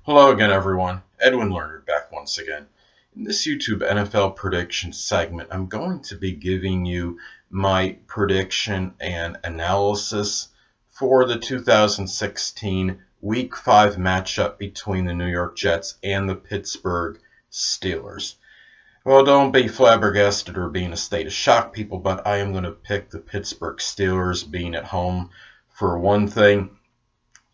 Hello again, everyone. Edwin Learnard back once again. In this YouTube NFL prediction segment, I'm going to be giving you my prediction and analysis for the 2016 Week 5 matchup between the New York Jets and the Pittsburgh Steelers. Well, don't be flabbergasted or be in a state of shock, people, but I am going to pick the Pittsburgh Steelers, being at home for one thing.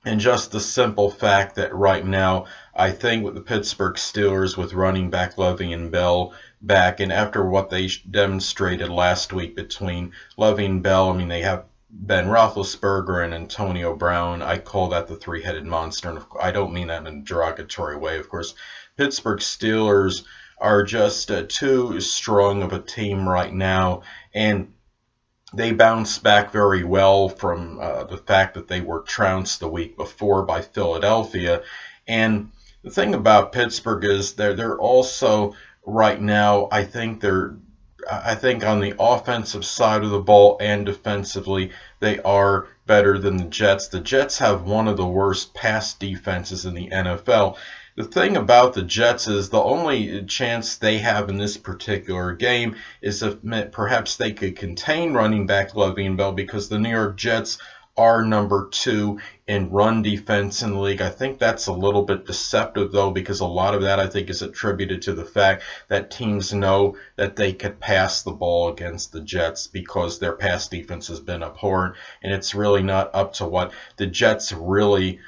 And just the simple fact that right now, I think with the Pittsburgh Steelers, with running back Le'Veon Bell back, and after what they demonstrated last week between Le'Veon Bell, they have Ben Roethlisberger and Antonio Brown. I call that the three-headed monster, and I don't mean that in a derogatory way, of course. Pittsburgh Steelers are just too strong of a team right now, and they bounced back very well from the fact that they were trounced the week before by Philadelphia. And the thing about Pittsburgh is they're also right now, I think on the offensive side of the ball and defensively, they are better than the Jets. The Jets have one of the worst pass defenses in the NFL. The thing about the Jets is the only chance they have in this particular game is if perhaps they could contain running back Le'Veon Bell, because the New York Jets are number 2 in run defense in the league. I think that's a little bit deceptive, though, because a lot of that, I think, is attributed to the fact that teams know that they could pass the ball against the Jets because their pass defense has been abhorrent, and it's really not up to what the Jets really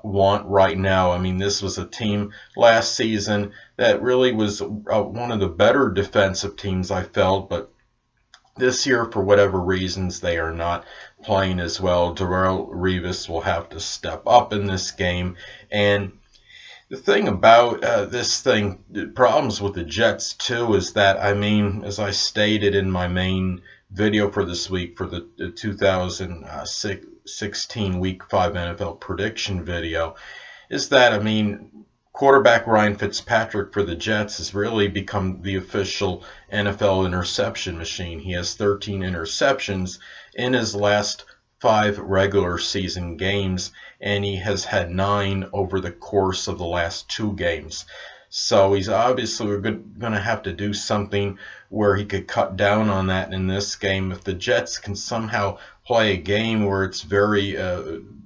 want right now. This was a team last season that really was one of the better defensive teams, I felt, but this year, for whatever reasons, they are not playing as well. Darrelle Revis will have to step up in this game. And the thing about the problems with the Jets, too, is that, as I stated in my main video for this week, for the 2016 Week 5 NFL prediction video, is that, quarterback Ryan Fitzpatrick for the Jets has really become the official NFL interception machine. He has 13 interceptions in his last 5 regular season games, and he has had 9 over the course of the last 2 games. So he's obviously going to have to do something where he could cut down on that in this game. If the Jets can somehow play a game where it's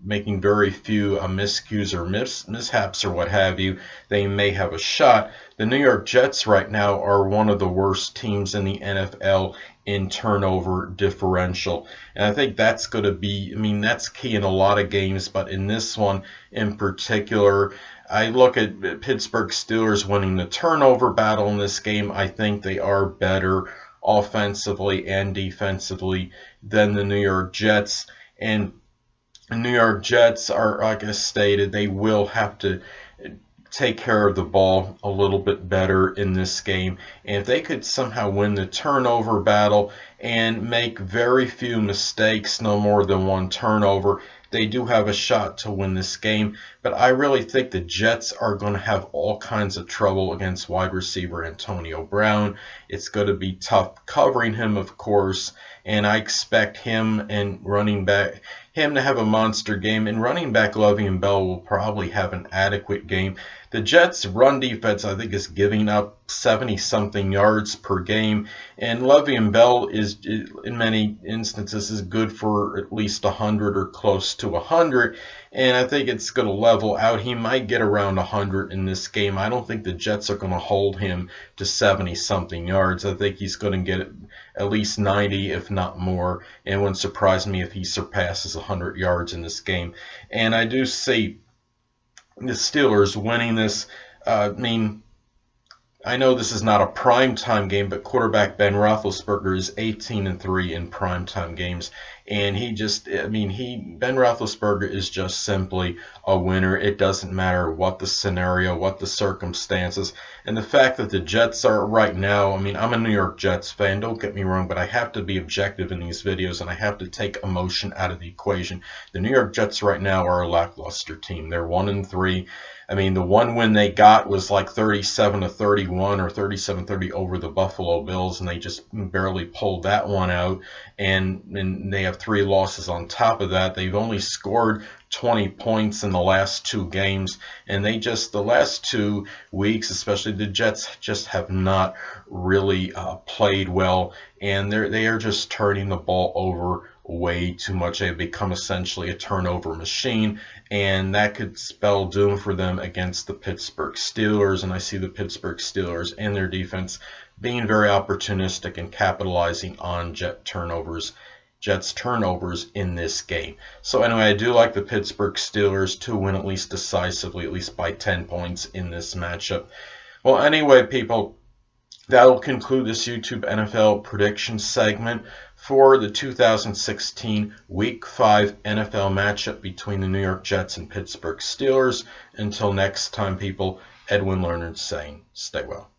making very few miscues or mishaps or what have you, they may have a shot. The New York Jets right now are one of the worst teams in the NFL in turnover differential. And I think that's going to be, that's key in a lot of games, but in this one in particular, I look at Pittsburgh Steelers winning the turnover battle in this game. I think they are better offensively and defensively than the New York Jets. And the New York Jets are, like I stated, they will have to take care of the ball a little bit better in this game. And if they could somehow win the turnover battle and make very few mistakes, no more than 1 turnover, they do have a shot to win this game. But I really think the Jets are going to have all kinds of trouble against wide receiver Antonio Brown. It's going to be tough covering him, of course, and I expect him and running back to have a monster game, and running back Le'Veon Bell will probably have an adequate game. The Jets' run defense, I think, is giving up 70-something yards per game, and Le'Veon Bell is, in many instances, is good for at least 100 or close to 100, and I think it's going to level out. He might get around 100 in this game. I don't think the Jets are going to hold him to 70-something yards. I think he's going to get at least 90, if not more, and it wouldn't surprise me if he surpasses 100 yards in this game. And I do see the Steelers winning this. I know this is not a primetime game, but quarterback Ben Roethlisberger is 18-3 in primetime games, and Ben Roethlisberger is just simply a winner. It doesn't matter what the scenario, what the circumstances, and the fact that the Jets are right now, I'm a New York Jets fan, don't get me wrong, but I have to be objective in these videos, and I have to take emotion out of the equation. The New York Jets right now are a lackluster team. They're 1-3. The one win they got was like 37-31 or 37-30 over the Buffalo Bills, and they just barely pulled that one out. And they have 3 losses on top of that. They've only scored 20 points in the last 2 games, and the last 2 weeks, especially the Jets, just have not really played well, and they are just turning the ball over way too much. They've become essentially a turnover machine, and that could spell doom for them against the Pittsburgh Steelers. And I see the Pittsburgh Steelers and their defense being very opportunistic and capitalizing on Jets turnovers in this game. So anyway, I do like the Pittsburgh Steelers to win at least decisively, at least by 10 points in this matchup. Well, anyway, people, that'll conclude this YouTube NFL prediction segment for the 2016 Week 5 NFL matchup between the New York Jets and Pittsburgh Steelers. Until next time, people, Edwin Learnard saying, stay well.